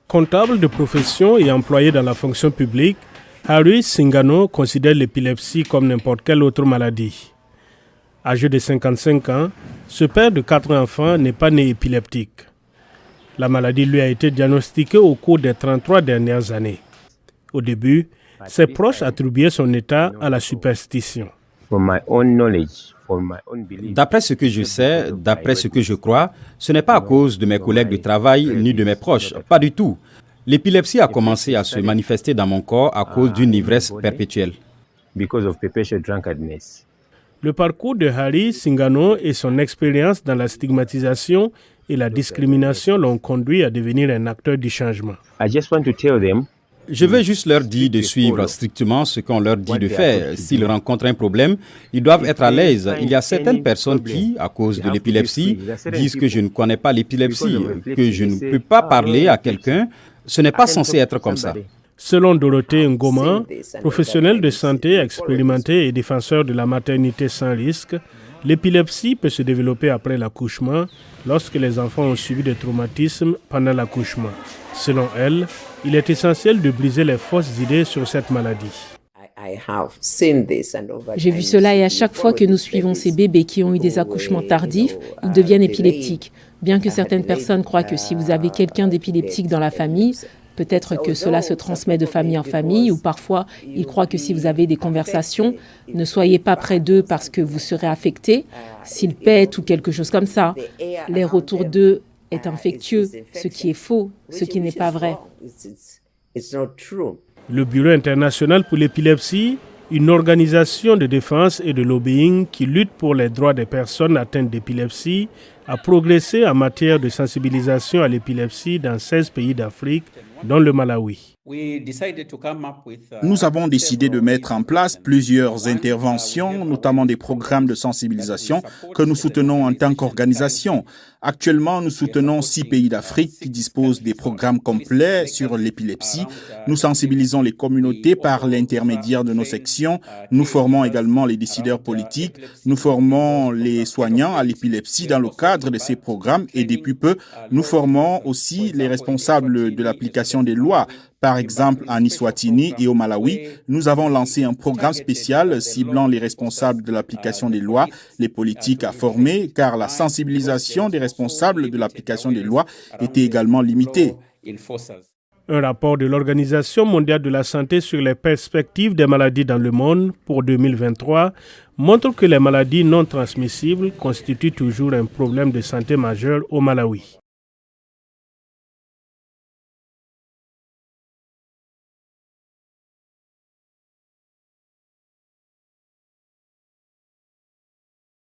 Comptable de profession et employé dans la fonction publique, Harry Singano considère l'épilepsie comme n'importe quelle autre maladie. Âgé de 55 ans, ce père de 4 enfants n'est pas né épileptique. La maladie lui a été diagnostiquée au cours des 33 dernières années. Au début, ses proches attribuaient son état à la superstition. D'après ce que je sais, d'après ce que je crois, ce n'est pas à cause de mes collègues de travail ni de mes proches, pas du tout. L'épilepsie a commencé à se manifester dans mon corps à cause d'une ivresse perpétuelle. Le parcours de Harry Singano et son expérience dans la stigmatisation et la discrimination l'ont conduit à devenir un acteur du changement. Je veux juste leur dire de suivre strictement ce qu'on leur dit de faire. S'ils rencontrent un problème, ils doivent être à l'aise. Il y a certaines personnes qui, à cause de l'épilepsie, disent que je ne connais pas l'épilepsie, que je ne peux pas parler à quelqu'un. Ce n'est pas censé être comme ça. Selon Dorothée Ngoma, professionnelle de santé expérimentée et défenseur de la maternité sans risque, l'épilepsie peut se développer après l'accouchement lorsque les enfants ont subi des traumatismes pendant l'accouchement. Selon elle, il est essentiel de briser les fausses idées sur cette maladie. J'ai vu cela et à chaque fois que nous suivons ces bébés qui ont eu des accouchements tardifs, ils deviennent épileptiques. Bien que certaines personnes croient que si vous avez quelqu'un d'épileptique dans la famille, peut-être que cela se transmet de famille en famille ou parfois ils croient que si vous avez des conversations, ne soyez pas près d'eux parce que vous serez affecté. S'ils pètent ou quelque chose comme ça, l'air autour d'eux est infectieux, ce qui est faux, ce qui n'est pas vrai. Le Bureau international pour l'épilepsie, une organisation de défense et de lobbying qui lutte pour les droits des personnes atteintes d'épilepsie, a progressé en matière de sensibilisation à l'épilepsie dans 16 pays d'Afrique, dont le Malawi. Nous avons décidé de mettre en place plusieurs interventions, notamment des programmes de sensibilisation que nous soutenons en tant qu'organisation. Actuellement, nous soutenons 6 pays d'Afrique qui disposent des programmes complets sur l'épilepsie. Nous sensibilisons les communautés par l'intermédiaire de nos sections. Nous formons également les décideurs politiques. Nous formons les soignants à l'épilepsie dans le cadre de ces programmes et depuis peu, nous formons aussi les responsables de l'application des lois. Par exemple, en Eswatini et au Malawi, nous avons lancé un programme spécial ciblant les responsables de l'application des lois, les politiques à former, car la sensibilisation des responsables de l'application des lois était également limitée. Un rapport de l'Organisation mondiale de la santé sur les perspectives des maladies dans le monde pour 2023 montre que les maladies non transmissibles constituent toujours un problème de santé majeur au Malawi.